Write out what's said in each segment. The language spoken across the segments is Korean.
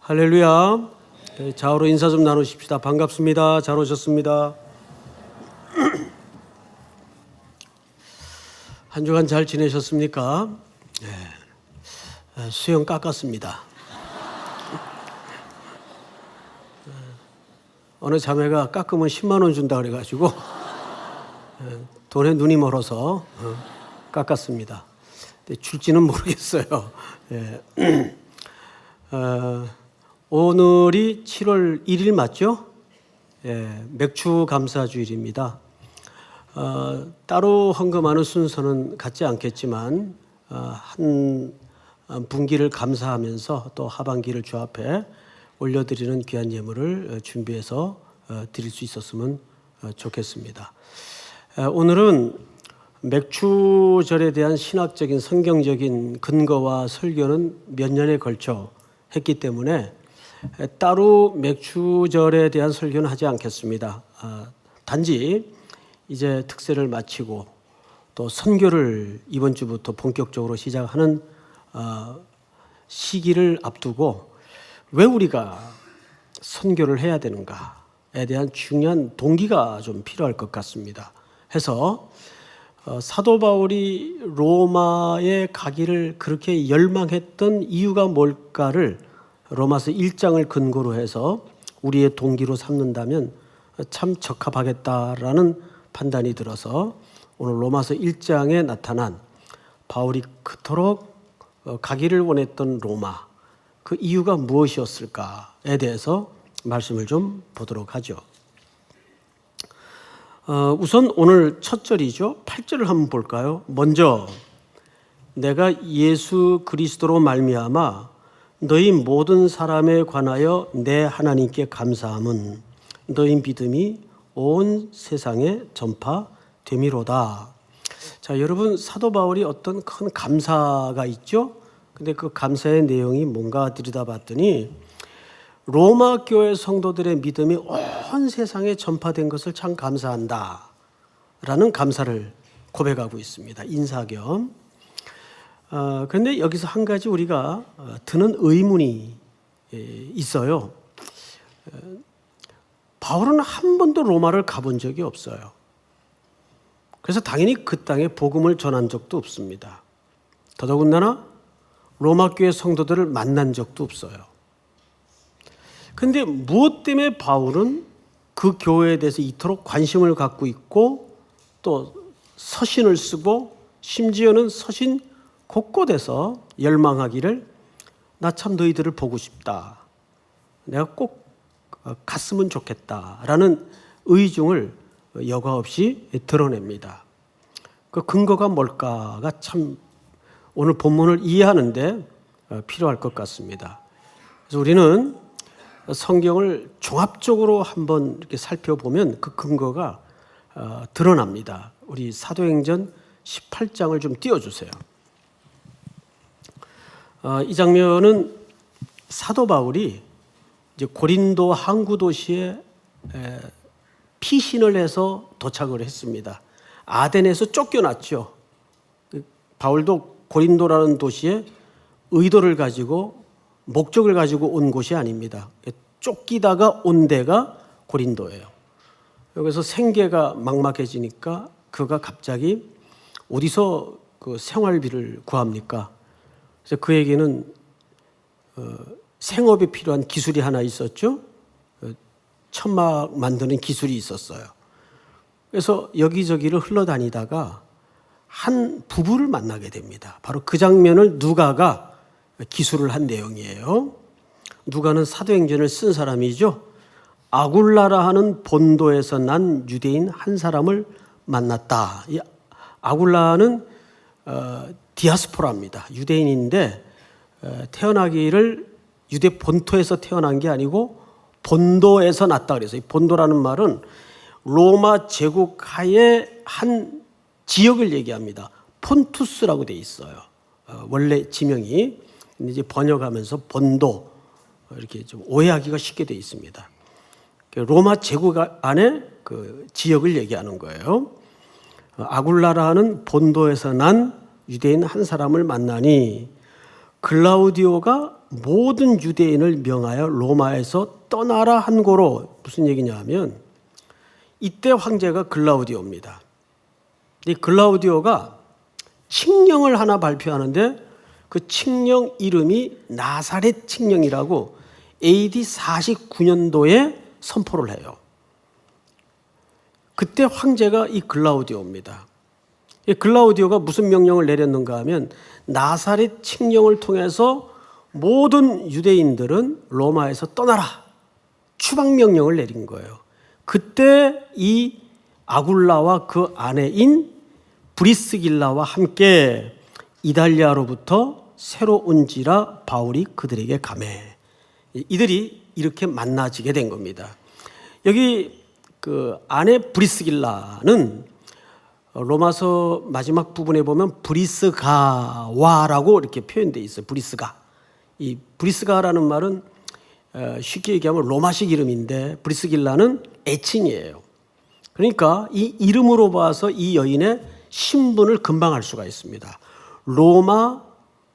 할렐루야. 좌우로 인사 좀 나누십시다. 반갑습니다. 잘 오셨습니다. 한 주간 잘 지내셨습니까? 수영 깎았습니다. 어느 자매가 깎으면 10만 원 준다 그래가지고 돈에 눈이 멀어서 깎았습니다. 줄지는 모르겠어요. 오늘이 7월 1일 맞죠? 맥주 감사주일입니다. 따로 헌금하는 순서는 같지 않겠지만 한 분기를 감사하면서 또 하반기를 주 앞에 올려드리는 귀한 예물을 준비해서 드릴 수 있었으면 좋겠습니다. 오늘은 맥주절에 대한 신학적인 성경적인 근거와 설교는 몇 년에 걸쳐 했기 때문에 따로 맥주절에 대한 설교는 하지 않겠습니다. 단지 이제 특세를 마치고 또 선교를 이번 주부터 본격적으로 시작하는 시기를 앞두고 왜 우리가 선교를 해야 되는가에 대한 중요한 동기가 좀 필요할 것 같습니다. 해서 사도 바울이 로마에 가기를 그렇게 열망했던 이유가 뭘까를 로마서 1장을 근거로 해서 우리의 동기로 삼는다면 참 적합하겠다라는 판단이 들어서 오늘 로마서 1장에 나타난 바울이 그토록 가기를 원했던 로마, 그 이유가 무엇이었을까에 대해서 말씀을 좀 보도록 하죠. 우선 오늘 첫 절이죠. 8절을 한번 볼까요? 먼저 내가 예수 그리스도로 말미암아 너희 모든 사람에 관하여 내 하나님께 감사함은 너희 믿음이 온 세상에 전파됨이로다. 자, 여러분, 사도 바울이 어떤 큰 감사가 있죠? 근데 그 감사의 내용이 뭔가 들여다봤더니 로마 교회 성도들의 믿음이 온 세상에 전파된 것을 참 감사한다 라는 감사를 고백하고 있습니다. 인사 겸. 그런데 여기서 한 가지 우리가 드는 의문이 있어요. 바울은 한 번도 로마를 가본 적이 없어요. 그래서 당연히 그 땅에 복음을 전한 적도 없습니다. 더더군다나 로마 교회 성도들을 만난 적도 없어요. 그런데 무엇 때문에 바울은 그 교회에 대해서 이토록 관심을 갖고 있고 또 서신을 쓰고 심지어는 서신 곳곳에서 열망하기를 나 참 너희들을 보고 싶다. 내가 꼭 갔으면 좋겠다라는 의중을 여과 없이 드러냅니다. 그 근거가 뭘까가 참 오늘 본문을 이해하는데 필요할 것 같습니다. 그래서 우리는 성경을 종합적으로 한번 이렇게 살펴보면 그 근거가 드러납니다. 우리 사도행전 18장을 좀 띄워주세요. 이 장면은 사도 바울이 이제 고린도 항구 도시에 피신을 해서 도착을 했습니다. 아덴에서 쫓겨났죠. 바울도 고린도라는 도시에 의도를 가지고 목적을 가지고 온 곳이 아닙니다. 쫓기다가 온 데가 고린도예요. 여기서 생계가 막막해지니까 그가 갑자기 어디서 그 생활비를 구합니까? 그래서 그에게는 생업에 필요한 기술이 하나 있었죠. 천막 만드는 기술이 있었어요. 그래서 여기저기를 흘러다니다가 한 부부를 만나게 됩니다. 바로 그 장면을 누가가 기술을 한 내용이에요. 누가는 사도행전을 쓴 사람이죠. 아굴라라 하는 본도에서 난 유대인 한 사람을 만났다. 이 아굴라는 디아스포라입니다. 유대인인데 태어나기를 유대 본토에서 태어난 게 아니고 본도에서 났다 그래서 이 본도라는 말은 로마 제국 하에 한 지역을 얘기합니다. 폰투스라고 돼 있어요. 원래 지명이. 근데 이제 번역하면서 본도 이렇게 좀 오해하기가 쉽게 돼 있습니다. 로마 제국 안에 그 지역을 얘기하는 거예요. 아굴라라는 본도에서 난 유대인 한 사람을 만나니 글라우디오가 모든 유대인을 명하여 로마에서 떠나라 한 거로 무슨 얘기냐 하면 이때 황제가 글라우디오입니다. 이 글라우디오가 칙령을 하나 발표하는데 그 칙령 이름이 나사렛 칙령이라고 AD 49년도에 선포를 해요. 그때 황제가 이 글라우디오입니다. 이 글라우디오가 무슨 명령을 내렸는가 하면 나사렛 칙령을 통해서 모든 유대인들은 로마에서 떠나라. 추방 명령을 내린 거예요. 그때 이 아굴라와 그 아내인 브리스길라와 함께 이달리아로부터 새로 온지라 바울이 그들에게 가매. 이들이 이렇게 만나지게 된 겁니다. 여기 그 아내 브리스길라는 로마서 마지막 부분에 보면 브리스가와라고 이렇게 표현되어 있어요. 브리스가. 이 브리스가라는 말은 쉽게 얘기하면 로마식 이름인데 브리스길라는 애칭이에요. 그러니까 이 이름으로 봐서 이 여인의 신분을 금방 알 수가 있습니다. 로마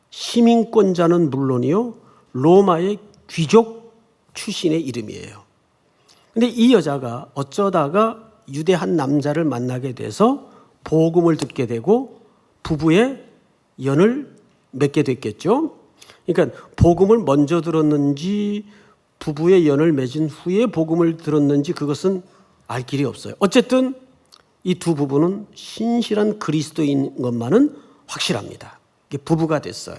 시민권자는 물론이요, 로마의 귀족 출신의 이름이에요. 근데 이 여자가 어쩌다가 유대 한 남자를 만나게 돼서 복음을 듣게 되고 부부의 연을 맺게 됐겠죠. 그러니까 복음을 먼저 들었는지 부부의 연을 맺은 후에 복음을 들었는지 그것은 알 길이 없어요. 어쨌든 이 두 부부는 신실한 그리스도인 것만은 확실합니다. 이게 부부가 됐어요.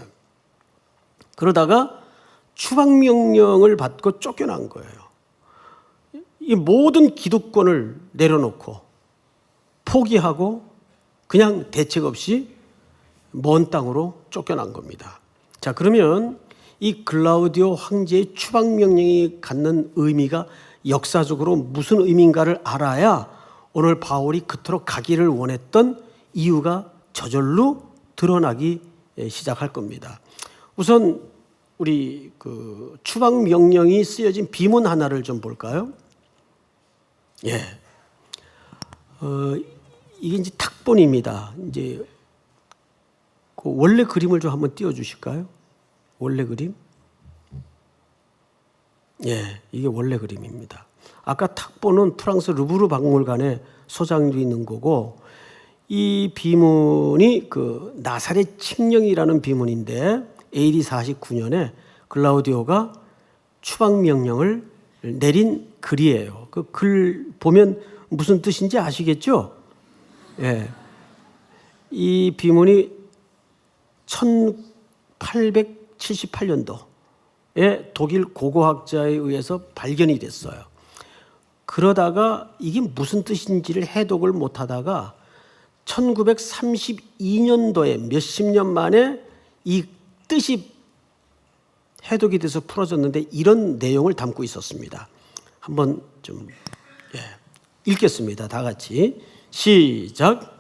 그러다가 추방명령을 받고 쫓겨난 거예요. 이 모든 기득권을 내려놓고 포기하고 그냥 대책 없이 먼 땅으로 쫓겨난 겁니다. 자, 그러면 이 글라우디오 황제의 추방명령이 갖는 의미가 역사적으로 무슨 의미인가를 알아야 오늘 바울이 그토록 가기를 원했던 이유가 저절로 드러나기 시작할 겁니다. 우선 우리 그 추방명령이 쓰여진 비문 하나를 좀 볼까요? 예. 이게 이제 탁본입니다. 이제 그 원래 그림을 좀 한번 띄워 주실까요? 원래 그림? 예, 이게 원래 그림입니다. 아까 탁본은 프랑스 루브르 박물관에 소장되어 있는 거고, 이 비문이 그 나사렛 칙령이라는 비문인데 AD 49년에 글라우디오가 추방 명령을 내린 글이에요. 그 글 보면 무슨 뜻인지 아시겠죠? 예. 이 비문이 1878년도에 독일 고고학자에 의해서 발견이 됐어요. 그러다가 이게 무슨 뜻인지를 해독을 못하다가 1932년도에 몇십 년 만에 이 뜻이 해독이 돼서 풀어졌는데 이런 내용을 담고 있었습니다. 한번 좀 읽겠습니다. 다 같이 시작.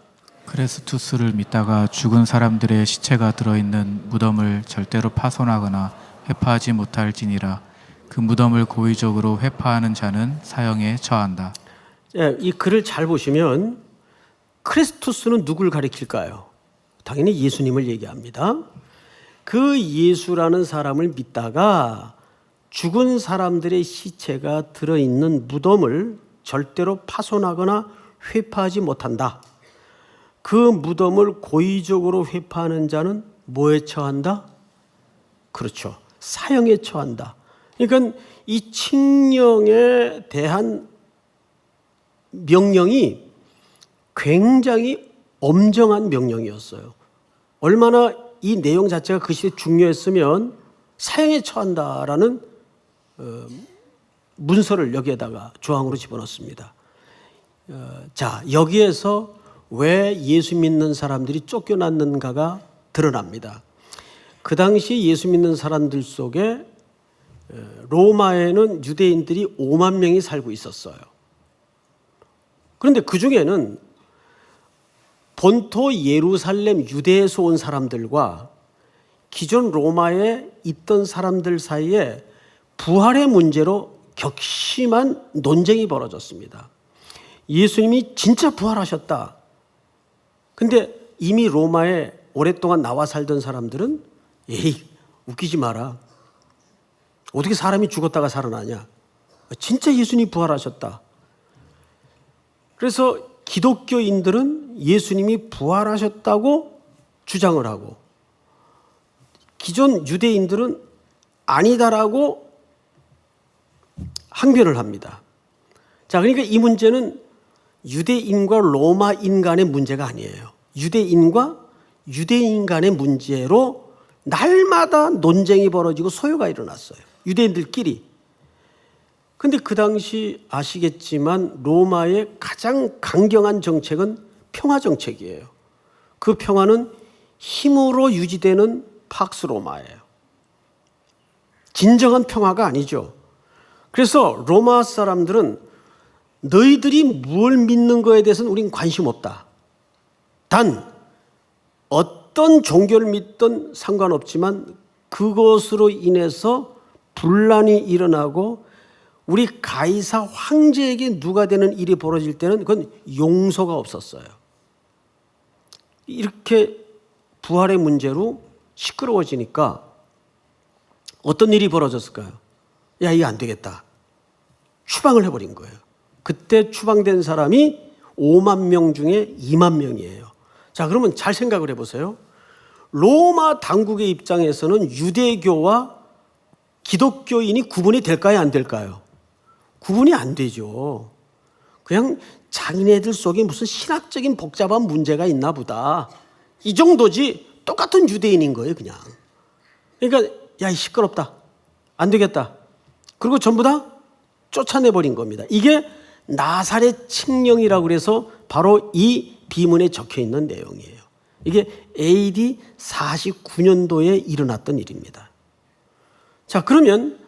크레스투스를 믿다가 죽은 사람들의 시체가 들어있는 무덤을 절대로 파손하거나 회파하지 못할지니라. 그 무덤을 고의적으로 회파하는 자는 사형에 처한다. 이 글을 잘 보시면 크리스투스는 누굴 가리킬까요? 당연히 예수님을 얘기합니다. 그 예수라는 사람을 믿다가 죽은 사람들의 시체가 들어있는 무덤을 절대로 파손하거나 회파하지 못한다. 그 무덤을 고의적으로 회파하는 자는 뭐에 처한다? 그렇죠. 사형에 처한다. 그러니까 이 칙령에 대한 명령이 굉장히 엄정한 명령이었어요. 얼마나 이 내용 자체가 그 시대에 중요했으면 사형에 처한다라는 문서를 여기에다가 조항으로 집어넣습니다. 자, 여기에서 왜 예수 믿는 사람들이 쫓겨났는가가 드러납니다. 그 당시 예수 믿는 사람들 속에 로마에는 유대인들이 5만 명이 살고 있었어요. 그런데 그 중에는 본토 예루살렘 유대에서 온 사람들과 기존 로마에 있던 사람들 사이에 부활의 문제로 격심한 논쟁이 벌어졌습니다. 예수님이 진짜 부활하셨다. 근데 이미 로마에 오랫동안 나와 살던 사람들은 에이, 웃기지 마라. 어떻게 사람이 죽었다가 살아나냐? 진짜 예수님이 부활하셨다. 그래서 기독교인들은 예수님이 부활하셨다고 주장을 하고 기존 유대인들은 아니다라고 항변을 합니다. 자, 그러니까 이 문제는 유대인과 로마인 간의 문제가 아니에요. 유대인과 유대인 간의 문제로 날마다 논쟁이 벌어지고 소요가 일어났어요. 유대인들끼리. 근데 그 당시 아시겠지만 로마의 가장 강경한 정책은 평화 정책이에요. 그 평화는 힘으로 유지되는 팍스 로마예요. 진정한 평화가 아니죠. 그래서 로마 사람들은 너희들이 뭘 믿는 거에 대해서는 우린 관심 없다. 단 어떤 종교를 믿든 상관없지만 그것으로 인해서 분란이 일어나고 우리 가이사 황제에게 누가 되는 일이 벌어질 때는 그건 용서가 없었어요. 이렇게 부활의 문제로 시끄러워지니까 어떤 일이 벌어졌을까요? 야, 이거 안 되겠다. 추방을 해버린 거예요. 그때 추방된 사람이 5만 명 중에 2만 명이에요. 자, 그러면 잘 생각을 해보세요. 로마 당국의 입장에서는 유대교와 기독교인이 구분이 될까요? 안 될까요? 구분이 안 되죠. 그냥 자기네들 속에 무슨 신학적인 복잡한 문제가 있나 보다. 이 정도지 똑같은 유대인인 거예요, 그냥. 그러니까 야, 시끄럽다. 안 되겠다. 그리고 전부 다 쫓아내버린 겁니다. 이게 나사렛 칙령이라고 그래서 바로 이 비문에 적혀 있는 내용이에요. 이게 AD 49년도에 일어났던 일입니다. 자, 그러면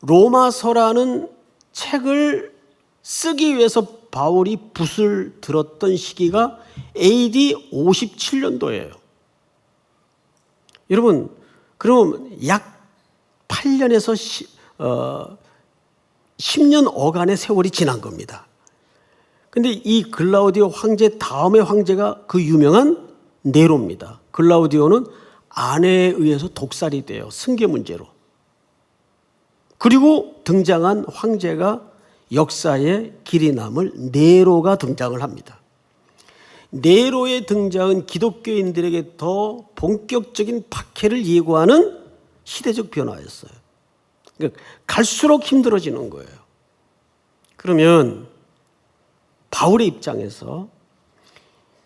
로마서라는 책을 쓰기 위해서 바울이 붓을 들었던 시기가 AD 57년도예요. 여러분, 그럼 약 8년에서 10년 어간의 세월이 지난 겁니다. 근데 이 글라우디오 황제 다음의 황제가 그 유명한 네로입니다. 글라우디오는 아내에 의해서 독살이 돼요. 승계 문제로. 그리고 등장한 황제가 역사에 길이 남을 네로가 등장을 합니다. 네로의 등장은 기독교인들에게 더 본격적인 박해를 예고하는 시대적 변화였어요. 그러니까 갈수록 힘들어지는 거예요. 그러면 바울의 입장에서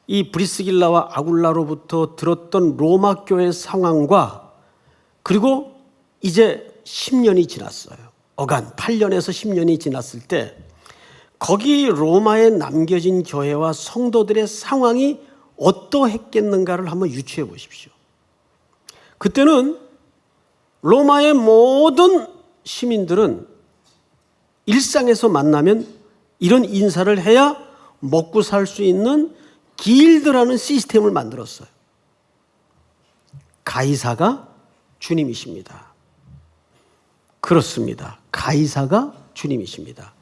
이 브리스길라와 아굴라로부터 들었던 로마 교회 상황과 그리고 이제 10년이 지났어요. 어간 8년에서 10년이 지났을 때 거기 로마에 남겨진 교회와 성도들의 상황이 어떠했겠는가를 한번 유추해 보십시오. 그때는 로마의 모든 시민들은 일상에서 만나면 이런 인사를 해야 먹고 살 수 있는 길드라는 시스템을 만들었어요. 가이사가 주님이십니다. 그렇습니다. 가이사가 주님이십니다.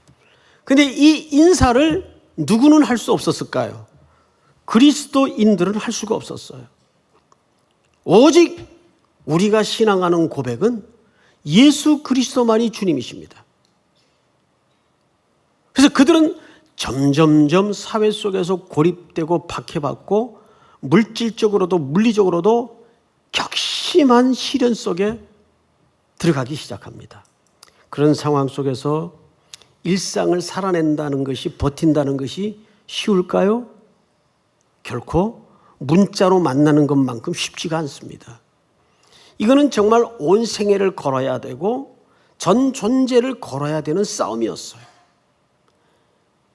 근데 이 인사를 누구는 할 수 없었을까요? 그리스도인들은 할 수가 없었어요. 오직 우리가 신앙하는 고백은 예수 그리스도만이 주님이십니다. 그래서 그들은 점점점 사회 속에서 고립되고 박해받고 물질적으로도 물리적으로도 격심한 시련 속에 들어가기 시작합니다. 그런 상황 속에서 일상을 살아낸다는 것이, 버틴다는 것이 쉬울까요? 결코 문자로 만나는 것만큼 쉽지가 않습니다. 이거는 정말 온 생애를 걸어야 되고 전 존재를 걸어야 되는 싸움이었어요.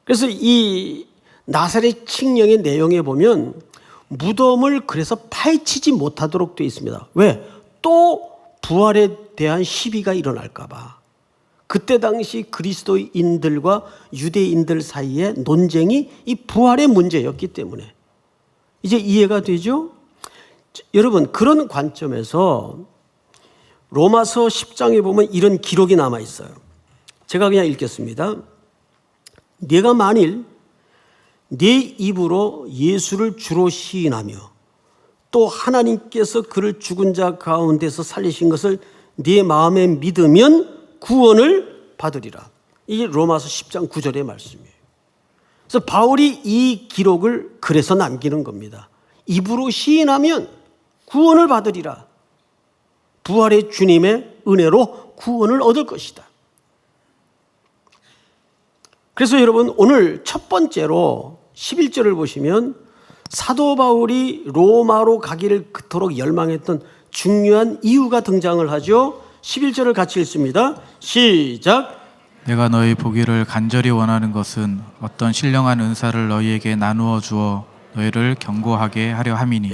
그래서 이 나사렛 칙령의 내용에 보면 무덤을 그래서 파헤치지 못하도록 되어 있습니다. 왜? 또 부활에 대한 시비가 일어날까 봐. 그때 당시 그리스도인들과 유대인들 사이의 논쟁이 이 부활의 문제였기 때문에. 이제 이해가 되죠? 여러분, 그런 관점에서 로마서 10장에 보면 이런 기록이 남아 있어요. 제가 그냥 읽겠습니다. 네가 만일 네 입으로 예수를 주로 시인하며 또 하나님께서 그를 죽은 자 가운데서 살리신 것을 네 마음에 믿으면 구원을 받으리라. 이게 로마서 10장 9절의 말씀이에요. 그래서 바울이 이 기록을 그래서 남기는 겁니다. 입으로 시인하면 구원을 받으리라. 부활의 주님의 은혜로 구원을 얻을 것이다. 그래서 여러분 오늘 첫 번째로 11절을 보시면 사도 바울이 로마로 가기를 그토록 열망했던 중요한 이유가 등장을 하죠. 11절을 같이 읽습니다. 시작. 내가 너희 보기를 간절히 원하는 것은 어떤 신령한 은사를 너희에게 나누어 주어 너희를 견고하게 하려 함이니.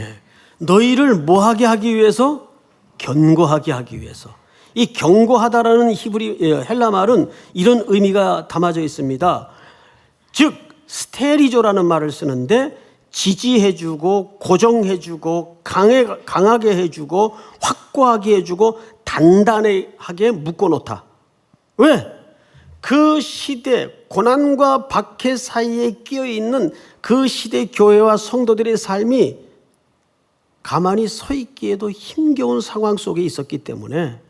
너희를 뭐하게 하기 위해서? 견고하게 하기 위해서. 이 견고하다라는 헬라 말은 이런 의미가 담아져 있습니다. 즉 스테리조라는 말을 쓰는데 지지해주고 고정해주고 강하게 해주고 확고하게 해주고 단단하게 묶어놓다. 왜? 그 시대 고난과 박해 사이에 끼어있는 그 시대 교회와 성도들의 삶이 가만히 서 있기에도 힘겨운 상황 속에 있었기 때문에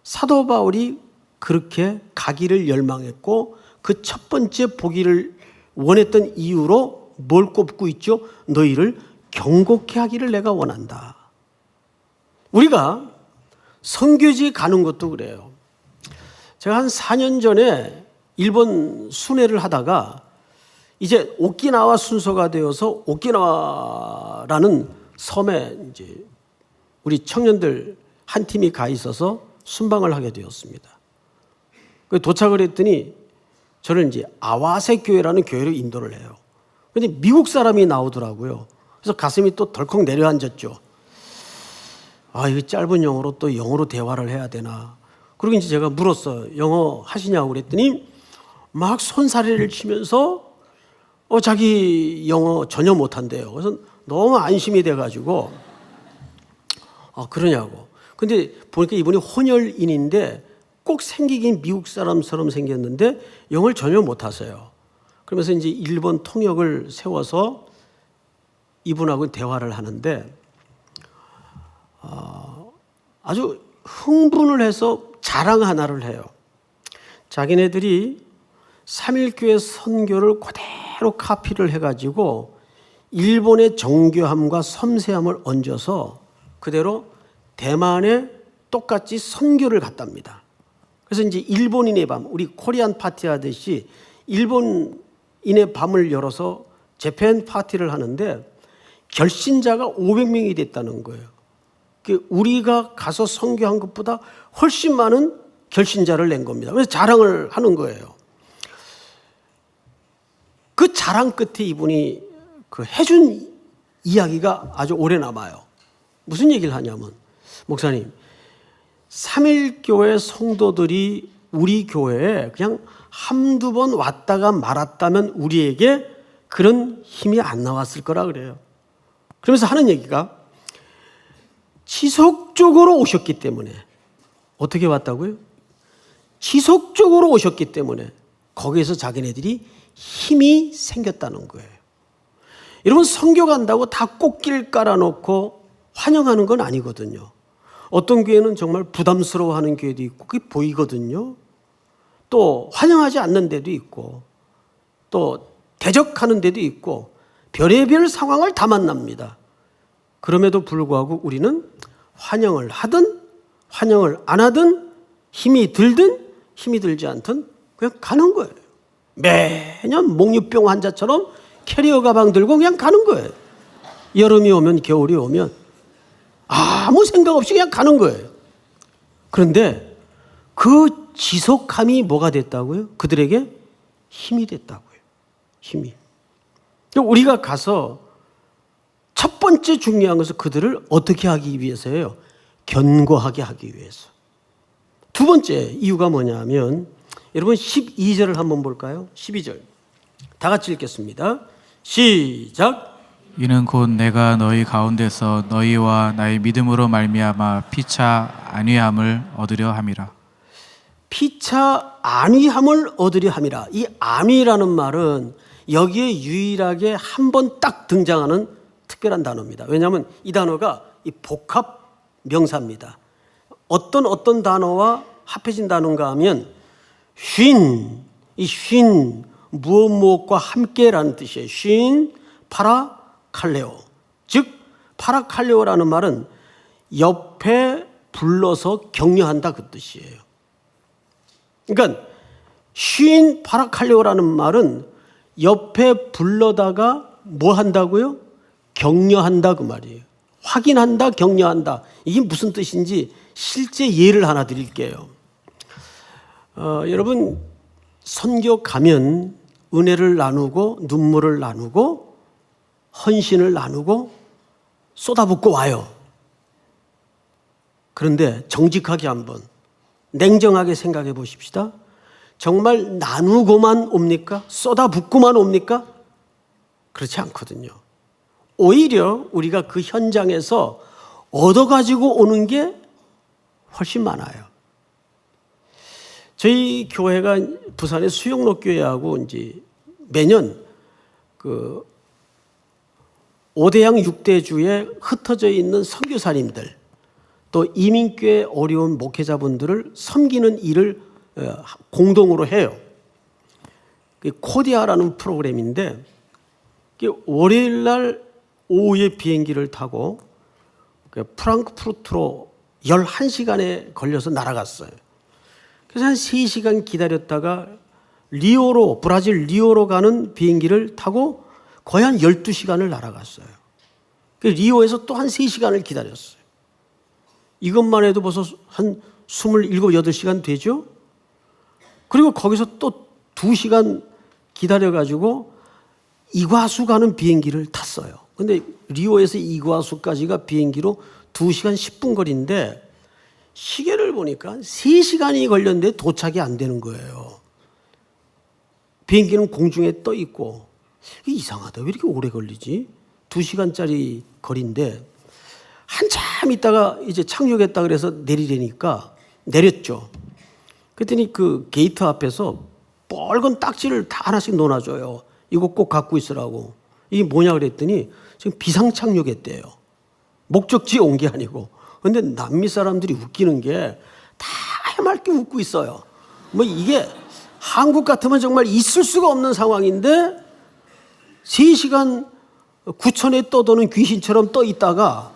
사도 바울이 그렇게 가기를 열망했고 그 첫 번째 보기를 원했던 이유로 뭘 꼽고 있죠? 너희를 경고케 하기를 내가 원한다. 우리가 선교지 가는 것도 그래요. 제가 한 4년 전에 일본 순회를 하다가 이제 오키나와 순서가 되어서 오키나와라는 섬에 이제 우리 청년들 한 팀이 가 있어서 순방을 하게 되었습니다. 도착을 했더니 저를 이제 아와세 교회라는 교회로 인도를 해요. 근데 미국 사람이 나오더라고요. 그래서 가슴이 또 덜컥 내려앉았죠. 아, 이거 짧은 영어로 또 영어로 대화를 해야 되나. 그리고 이제 제가 물었어요. 영어 하시냐고 그랬더니 막 손사래를 치면서 자기 영어 전혀 못한대요. 그래서 너무 안심이 돼가지고 그러냐고. 근데 보니까 이분이 혼혈인인데 꼭 생기긴 미국 사람처럼 생겼는데 영어를 전혀 못하세요. 그러면서 이제 일본 통역을 세워서 이분하고 대화를 하는데 아주 흥분을 해서 자랑 하나를 해요. 자기네들이 3.1교회 선교를 그대로 카피를 해가지고 일본의 정교함과 섬세함을 얹어서 그대로 대만에 똑같이 선교를 갔답니다. 그래서 이제 일본인의 밤, 우리 코리안 파티 하듯이 일본인의 밤을 열어서 재팬 파티를 하는데 결신자가 500명이 됐다는 거예요. 우리가 가서 선교한 것보다 훨씬 많은 결신자를 낸 겁니다. 그래서 자랑을 하는 거예요. 그 자랑 끝에 이분이 해준 이야기가 아주 오래 남아요. 무슨 얘기를 하냐면, 목사님, 3.1교회 성도들이 우리 교회에 그냥 한두 번 왔다가 말았다면 우리에게 그런 힘이 안 나왔을 거라 그래요. 그러면서 하는 얘기가 지속적으로 오셨기 때문에. 어떻게 왔다고요? 지속적으로 오셨기 때문에 거기에서 자기네들이 힘이 생겼다는 거예요. 여러분, 선교 간다고 다 꽃길 깔아놓고 환영하는 건 아니거든요. 어떤 교회는 정말 부담스러워하는 교회도 있고 그게 보이거든요. 또 환영하지 않는 데도 있고 또 대적하는 데도 있고 별의별 상황을 다 만납니다. 그럼에도 불구하고 우리는 환영을 하든 환영을 안 하든 힘이 들든 힘이 들지 않든 그냥 가는 거예요. 매년 목류병 환자처럼 캐리어 가방 들고 그냥 가는 거예요. 여름이 오면 겨울이 오면 아무 생각 없이 그냥 가는 거예요. 그런데 그 지속함이 뭐가 됐다고요? 그들에게 힘이 됐다고요. 힘이. 우리가 가서 첫 번째 중요한 것은 그들을 어떻게 하기 위해서예요? 견고하게 하기 위해서. 두 번째 이유가 뭐냐면 여러분 12절을 한번 볼까요? 12절. 다 같이 읽겠습니다. 시작. 이는 곧 내가 너희 가운데서 너희와 나의 믿음으로 말미암아 피차 안위함을 얻으려 함이라. 피차 안위함을 얻으려 함이라. 이 안위라는 말은 여기에 유일하게 한 번 딱 등장하는 특별한 단어입니다. 왜냐하면 이 단어가 이 복합 명사입니다. 어떤 단어와 합해진 단어인가 하면 이 쉰 무엇과 함께라는 뜻이에요. 쉰 파라칼레오. 즉 파라칼레오라는 말은 옆에 불러서 격려한다 그 뜻이에요. 그러니까 쉰 파라칼레오라는 말은 옆에 불러다가 뭐 한다고요? 격려한다 그 말이에요. 확인한다, 격려한다. 이게 무슨 뜻인지 실제 예를 하나 드릴게요. 여러분 선교 가면 은혜를 나누고 눈물을 나누고 헌신을 나누고 쏟아붓고 와요. 그런데 정직하게 한번 냉정하게 생각해 보십시다. 정말 나누고만 옵니까? 쏟아붓고만 옵니까? 그렇지 않거든요. 오히려 우리가 그 현장에서 얻어가지고 오는 게 훨씬 많아요. 저희 교회가 부산의 수영록교회하고 이제 매년 그 5대양 6대주에 흩어져 있는 선교사님들 또 이민교회 어려운 목회자분들을 섬기는 일을 공동으로 해요. 코디아라는 프로그램인데 월요일 날 오후에 비행기를 타고 프랑크푸르트로 11시간에 걸려서 날아갔어요. 그래서 한 3시간 기다렸다가 브라질 리오로 가는 비행기를 타고 거의 한 12시간을 날아갔어요. 리오에서 또 한 3시간을 기다렸어요. 이것만 해도 벌써 한 27, 8시간 되죠? 그리고 거기서 또 2시간 기다려가지고 이과수 가는 비행기를 탔어요. 근데 리오에서 이과수까지가 비행기로 2시간 10분 거리인데 시계를 보니까 3시간이 걸렸는데 도착이 안 되는 거예요. 비행기는 공중에 떠 있고 이상하다. 왜 이렇게 오래 걸리지? 2시간짜리 거리인데 한참 있다가 이제 착륙했다 그래서 내리려니까 내렸죠. 그랬더니 그 게이트 앞에서 빨간 딱지를 다 하나씩 놓아줘요. 이거 꼭 갖고 있으라고. 이게 뭐냐 그랬더니 지금 비상착륙했대요. 목적지에 온 게 아니고. 근데 남미 사람들이 웃기는 게 다 해맑게 웃고 있어요. 뭐 이게 한국 같으면 정말 있을 수가 없는 상황인데 3시간 구천에 떠도는 귀신처럼 떠 있다가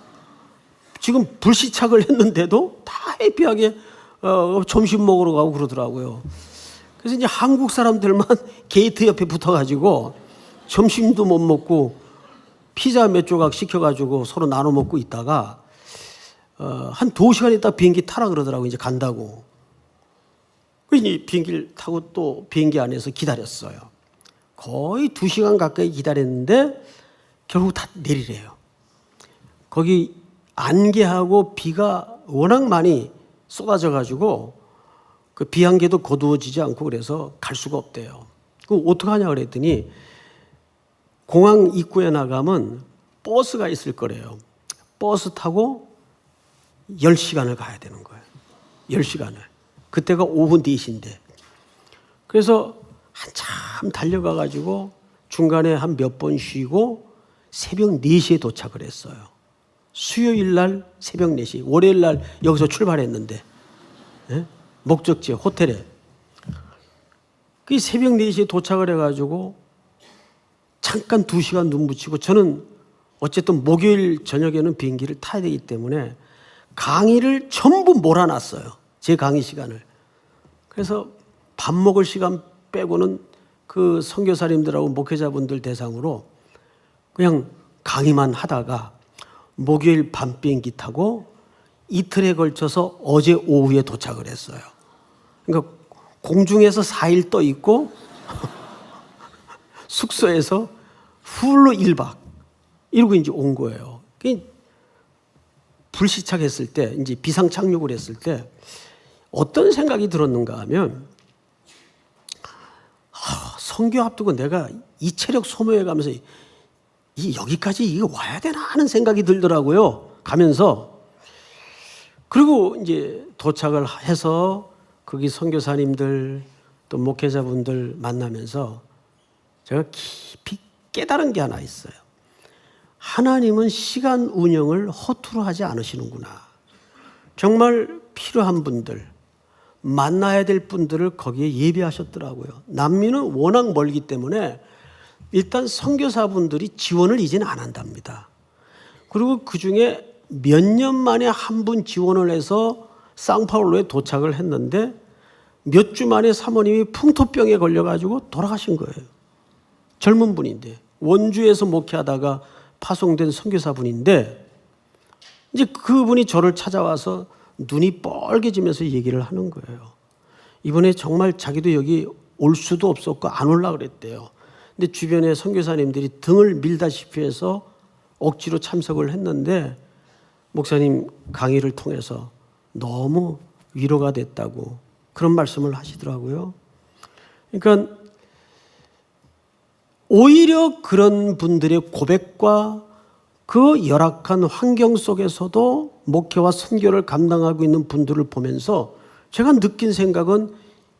지금 불시착을 했는데도 다 해피하게 점심 먹으러 가고 그러더라고요. 그래서 이제 한국 사람들만 게이트 옆에 붙어가지고 점심도 못 먹고 피자 몇 조각 시켜가지고 서로 나눠 먹고 있다가 한 2시간 있다 비행기 타라 그러더라고요. 이제 간다고. 그래서 비행기를 타고 또 비행기 안에서 기다렸어요. 거의 2시간 가까이 기다렸는데 결국 다 내리래요. 거기 안개하고 비가 워낙 많이 쏟아져가지고 그 비안개도 거두어지지 않고 그래서 갈 수가 없대요. 그럼 어떡하냐 그랬더니 공항 입구에 나가면 버스가 있을 거래요. 버스 타고 10시간을 가야 되는 거예요. 10시간을. 그때가 오후 4시인데. 그래서 한참 달려가가지고 중간에 한 몇 번 쉬고 새벽 4시에 도착을 했어요. 수요일 날 새벽 4시. 월요일 날 여기서 출발했는데 예? 목적지 호텔에. 그 새벽 4시에 도착을 해가지고 잠깐 2시간 눈 붙이고 저는 어쨌든 목요일 저녁에는 비행기를 타야 되기 때문에 강의를 전부 몰아놨어요. 제 강의 시간을. 그래서 밥 먹을 시간 빼고는 그 선교사님들하고 목회자분들 대상으로 그냥 강의만 하다가 목요일 밤 비행기 타고 이틀에 걸쳐서 어제 오후에 도착을 했어요. 그러니까 공중에서 4일 떠 있고 숙소에서 훌로 1박 이러고 이제 온 거예요. 불시착했을 때, 이제 비상 착륙을 했을 때 어떤 생각이 들었는가 하면 선교 앞두고 내가 이 체력 소모해 가면서 여기까지 이거 와야 되나 하는 생각이 들더라고요. 가면서. 그리고 이제 도착을 해서 거기 선교사님들 또 목회자분들 만나면서 제가 깊이 깨달은 게 하나 있어요. 하나님은 시간 운영을 허투루 하지 않으시는구나. 정말 필요한 분들, 만나야 될 분들을 거기에 예비하셨더라고요. 남미는 워낙 멀기 때문에 일단 선교사분들이 지원을 이제는 안 한답니다. 그리고 그중에 몇 년 만에 한 분 지원을 해서 상파울로에 도착을 했는데 몇 주 만에 사모님이 풍토병에 걸려가지고 돌아가신 거예요. 젊은 분인데 원주에서 목회하다가 파송된 선교사분인데 이제 그분이 저를 찾아와서 눈이 뻘개지면서 얘기를 하는 거예요. 이번에 정말 자기도 여기 올 수도 없었고 안 올라 그랬대요. 근데 주변에 선교사님들이 등을 밀다시피 해서 억지로 참석을 했는데 목사님 강의를 통해서 너무 위로가 됐다고 그런 말씀을 하시더라고요. 그러니까 오히려 그런 분들의 고백과 그 열악한 환경 속에서도 목회와 선교를 감당하고 있는 분들을 보면서 제가 느낀 생각은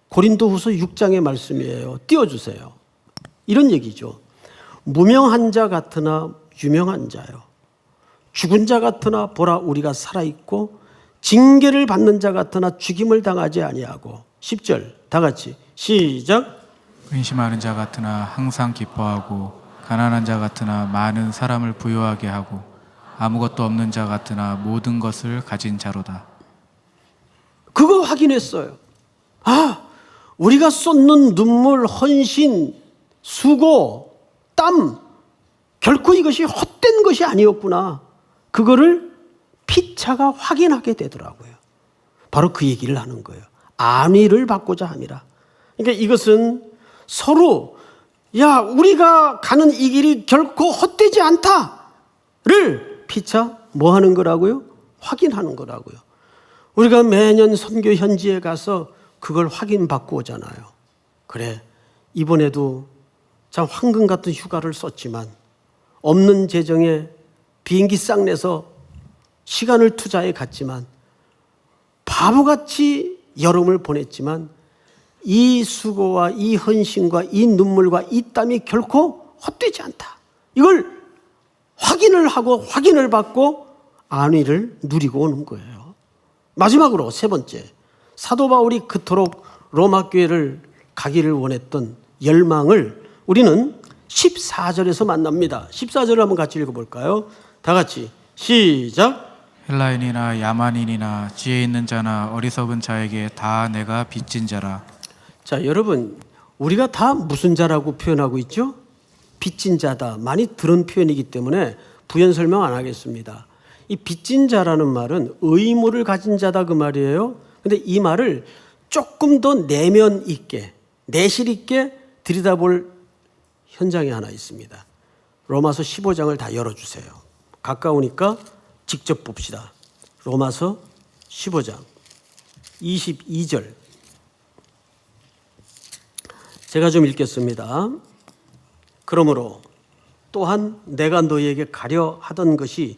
고린도후서 6장의 말씀이에요. 띄워주세요. 이런 얘기죠. 무명한 자 같으나 유명한 자요. 죽은 자 같으나 보라 우리가 살아있고 징계를 받는 자 같으나 죽임을 당하지 아니하고 10절 다 같이 시작. 근심하는 자 같으나 항상 기뻐하고 가난한 자 같으나 많은 사람을 부유하게 하고 아무것도 없는 자 같으나 모든 것을 가진 자로다. 그거 확인했어요. 아, 우리가 쏟는 눈물, 헌신, 수고, 땀 결코 이것이 헛된 것이 아니었구나. 그거를 피차가 확인하게 되더라고요. 바로 그 얘기를 하는 거예요. 안위를 받고자 함이라. 그러니까 이것은 서로 야 우리가 가는 이 길이 결코 헛되지 않다를 피차 뭐 하는 거라고요? 확인하는 거라고요. 우리가 매년 선교 현지에 가서 그걸 확인받고 오잖아요. 그래 이번에도 참 황금 같은 휴가를 썼지만 없는 재정에 비행기 싹 내서 시간을 투자해 갔지만 바보같이 여름을 보냈지만 이 수고와 이 헌신과 이 눈물과 이 땀이 결코 헛되지 않다. 이걸 확인을 하고 확인을 받고 안위를 누리고 오는 거예요. 마지막으로 세 번째, 사도 바울이 그토록 로마 교회를 가기를 원했던 열망을 우리는 14절에서 만납니다. 14절을 한번 같이 읽어볼까요? 다 같이 시작. 헬라인이나 야만인이나 지혜 있는 자나 어리석은 자에게 다 내가 빚진 자라. 자, 여러분 우리가 다 무슨 자라고 표현하고 있죠? 빚진 자다. 많이 들은 표현이기 때문에 부연 설명 안 하겠습니다. 이 빚진 자라는 말은 의무를 가진 자다 그 말이에요. 근데 이 말을 조금 더 내면 있게, 내실 있게 들여다볼 현장이 하나 있습니다. 로마서 15장을 다 열어주세요. 가까우니까 직접 봅시다. 로마서 15장 22절. 제가 좀 읽겠습니다. 그러므로 또한 내가 너희에게 가려 하던 것이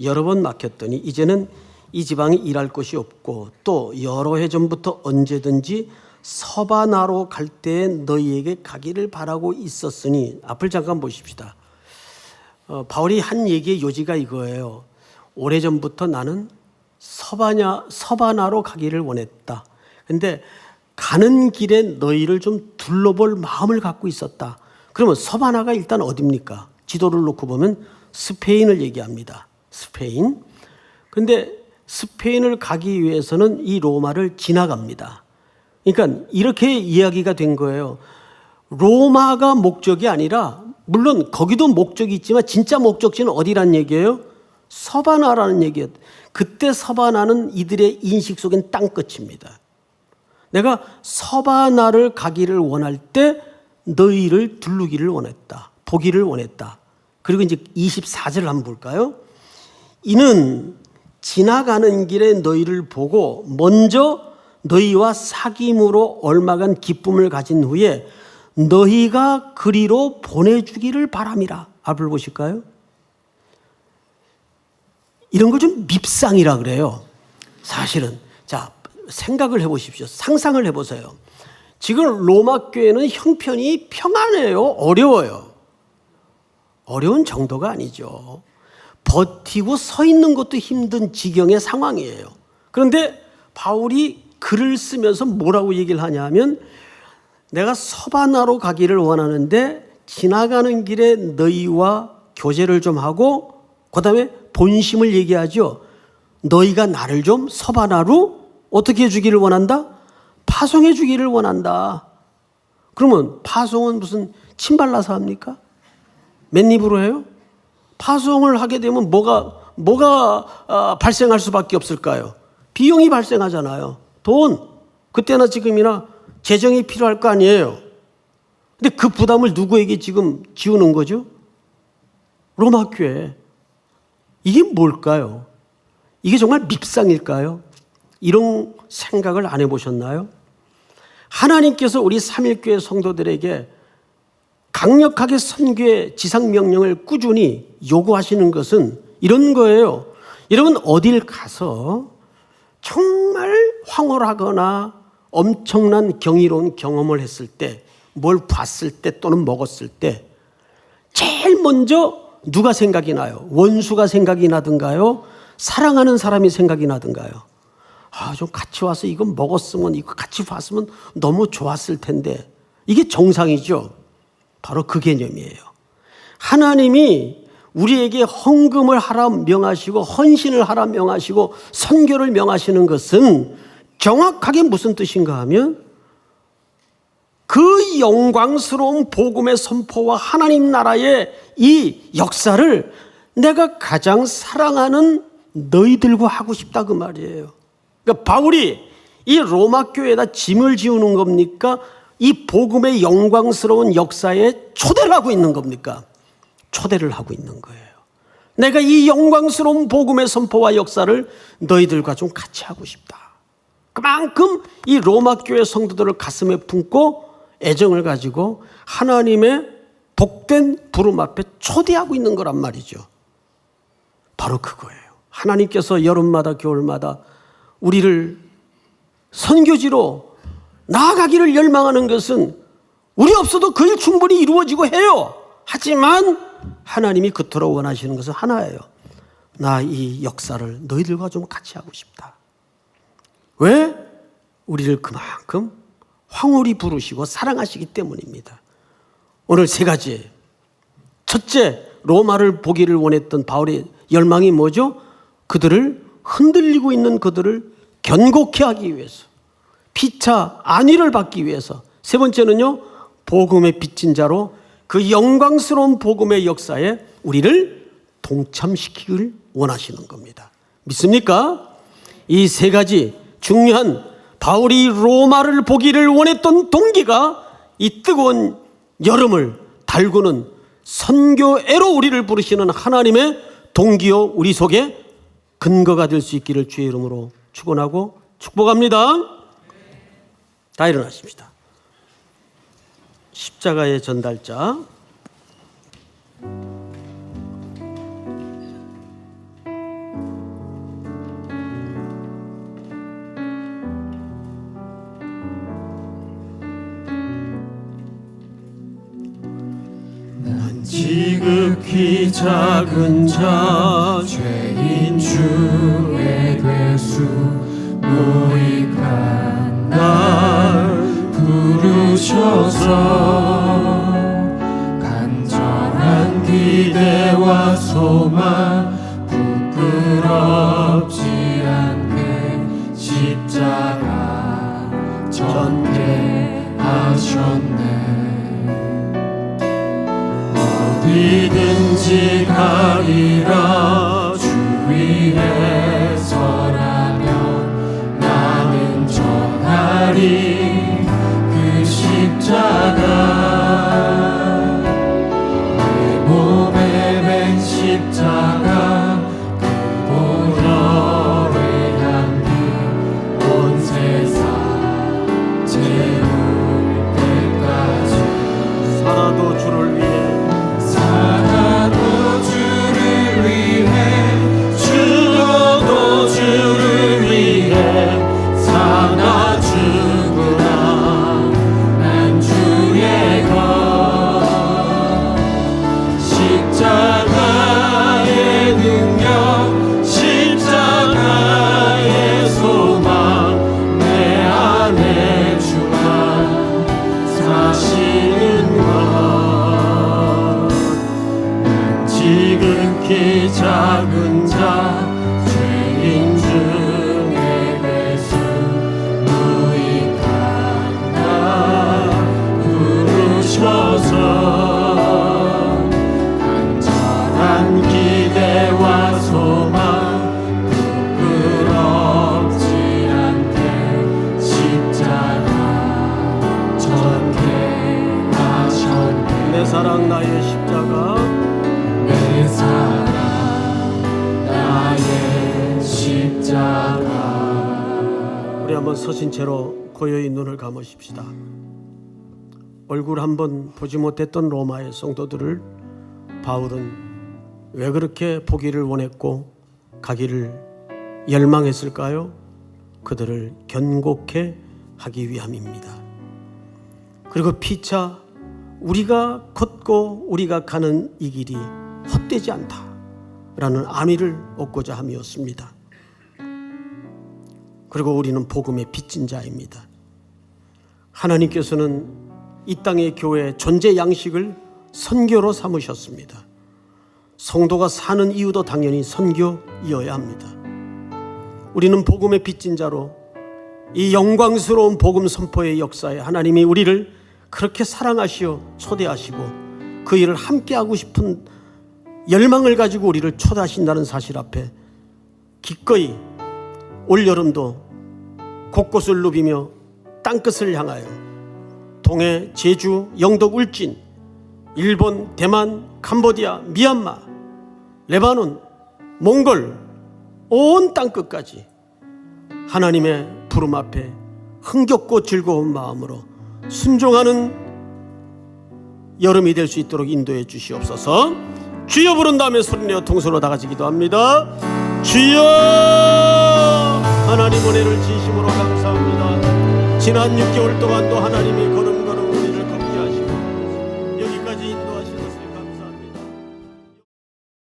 여러 번 막혔더니 이제는 이 지방에 일할 곳이 없고 또 여러 해 전부터 언제든지 서바나로 갈 때에 너희에게 가기를 바라고 있었으니 앞을 잠깐 보십시다. 바울이 한 얘기의 요지가 이거예요. 오래전부터 나는 서바나로 가기를 원했다. 근데 가는 길에 너희를 좀 둘러볼 마음을 갖고 있었다. 그러면 서바나가 일단 어디입니까? 지도를 놓고 보면 스페인을 얘기합니다. 스페인. 근데 스페인을 가기 위해서는 이 로마를 지나갑니다. 그러니까 이렇게 이야기가 된 거예요. 로마가 목적이 아니라 물론 거기도 목적이 있지만 진짜 목적지는 어디란 얘기예요? 서바나라는 얘기예요. 그때 서바나는 이들의 인식 속엔 땅끝입니다. 내가 서바나를 가기를 원할 때 너희를 두르기를 원했다. 보기를 원했다. 그리고 이제 24절을 한번 볼까요? 이는 지나가는 길에 너희를 보고 먼저 너희와 사귐으로 얼마간 기쁨을 가진 후에 너희가 그리로 보내주기를 바람이라. 앞을 보실까요? 이런 걸 좀 밉상이라 그래요. 사실은. 자, 생각을 해보십시오. 상상을 해보세요. 지금 로마 교회는 형편이 평안해요? 어려워요? 어려운 정도가 아니죠. 버티고 서 있는 것도 힘든 지경의 상황이에요. 그런데 바울이 글을 쓰면서 뭐라고 얘기를 하냐면 내가 서바나로 가기를 원하는데 지나가는 길에 너희와 교제를 좀 하고 그 다음에 본심을 얘기하죠. 너희가 나를 좀 서바나로 어떻게 해주기를 원한다? 파송해 주기를 원한다. 그러면 파송은 무슨 침 발라서 합니까? 맨입으로 해요? 파송을 하게 되면 뭐가 발생할 수밖에 없을까요? 비용이 발생하잖아요. 돈, 그때나 지금이나 재정이 필요할 거 아니에요. 근데 그 부담을 누구에게 지금 지우는 거죠? 로마 교회. 이게 뭘까요? 이게 정말 밉상일까요? 이런 생각을 안 해보셨나요? 하나님께서 우리 삼일교회 성도들에게 강력하게 선교의 지상명령을 꾸준히 요구하시는 것은 이런 거예요. 여러분 어딜 가서 정말 황홀하거나 엄청난 경이로운 경험을 했을 때, 뭘 봤을 때 또는 먹었을 때 제일 먼저 누가 생각이 나요? 원수가 생각이 나든가요? 사랑하는 사람이 생각이 나든가요? 좀 같이 와서 이거 먹었으면, 이거 같이 봤으면 너무 좋았을 텐데. 이게 정상이죠. 바로 그 개념이에요. 하나님이 우리에게 헌금을 하라 명하시고 헌신을 하라 명하시고 선교를 명하시는 것은 정확하게 무슨 뜻인가 하면 그 영광스러운 복음의 선포와 하나님 나라의 이 역사를 내가 가장 사랑하는 너희들과 하고 싶다 그 말이에요. 그러니까 바울이 이 로마 교회에다 짐을 지우는 겁니까? 이 복음의 영광스러운 역사에 초대를 하고 있는 겁니까? 초대를 하고 있는 거예요. 내가 이 영광스러운 복음의 선포와 역사를 너희들과 좀 같이 하고 싶다. 그만큼 이 로마 교회 성도들을 가슴에 품고 애정을 가지고 하나님의 복된 부름 앞에 초대하고 있는 거란 말이죠. 바로 그거예요. 하나님께서 여름마다 겨울마다 우리를 선교지로 나아가기를 열망하는 것은 우리 없어도 그 일 충분히 이루어지고 해요. 하지만 하나님이 그토록 원하시는 것은 하나예요. 나 이 역사를 너희들과 좀 같이 하고 싶다. 왜? 우리를 그만큼 황홀히 부르시고 사랑하시기 때문입니다. 오늘 세 가지. 첫째, 로마를 보기를 원했던 바울의 열망이 뭐죠? 그들을 흔들리고 있는 그들을 견고케 하기 위해서, 피차 안위를 받기 위해서. 세 번째는요, 복음의 빚진 자로 그 영광스러운 복음의 역사에 우리를 동참시키길 원하시는 겁니다. 믿습니까? 이 세 가지 중요한 바울이 로마를 보기를 원했던 동기가 이 뜨거운 여름을 달구는 선교애로 우리를 부르시는 하나님의 동기요 우리 속에 근거가 될 수 있기를 주의 이름으로 축원하고 축복합니다. 다 일어나십시다. 십자가의 전달자. 난 지극히 작은 자 죄인 주의 괴수 무익한 날 부르셔서 간절한 기대와 소망 부끄럽지 않게 십자가 전개하셨네. 어디든지 가리라 주 위에 서라면 나는 전하리 그 십자가 내 몸에 맨 십자가 그 보혈의 향기 온 세상 채울 때까지 살아도 주를 위해 살아도 주를 위해 사랑 나의 십자가 내 사랑 나의 십자가. 우리 한번 서신 채로 고요히 눈을 감으십시다. 얼굴 한번 보지 못했던 로마의 성도들을 바울은 왜 그렇게 보기를 원했고 가기를 열망했을까요? 그들을 견고케 하기 위함입니다. 그리고 피차 우리가 걷고 우리가 가는 이 길이 헛되지 않다라는 안위를 얻고자 함이었습니다. 그리고 우리는 복음의 빚진 자입니다. 하나님께서는 이 땅의 교회 존재 양식을 선교로 삼으셨습니다. 성도가 사는 이유도 당연히 선교이어야 합니다. 우리는 복음의 빚진 자로 이 영광스러운 복음 선포의 역사에 하나님이 우리를 그렇게 사랑하시어 초대하시고 그 일을 함께하고 싶은 열망을 가지고 우리를 초대하신다는 사실 앞에 기꺼이 올여름도 곳곳을 누비며 땅끝을 향하여 동해, 제주, 영덕, 울진, 일본, 대만, 캄보디아, 미얀마, 레바논, 몽골 온 땅끝까지 하나님의 부름 앞에 흥겹고 즐거운 마음으로 순종하는 여름이 될 수 있도록 인도해 주시옵소서. 주여 부른 다음에 소리내어 통소로 다 같이 기도합니다. 주여, 하나님 은혜를 진심으로 감사합니다. 지난 6개월 동안도 하나님이 걸어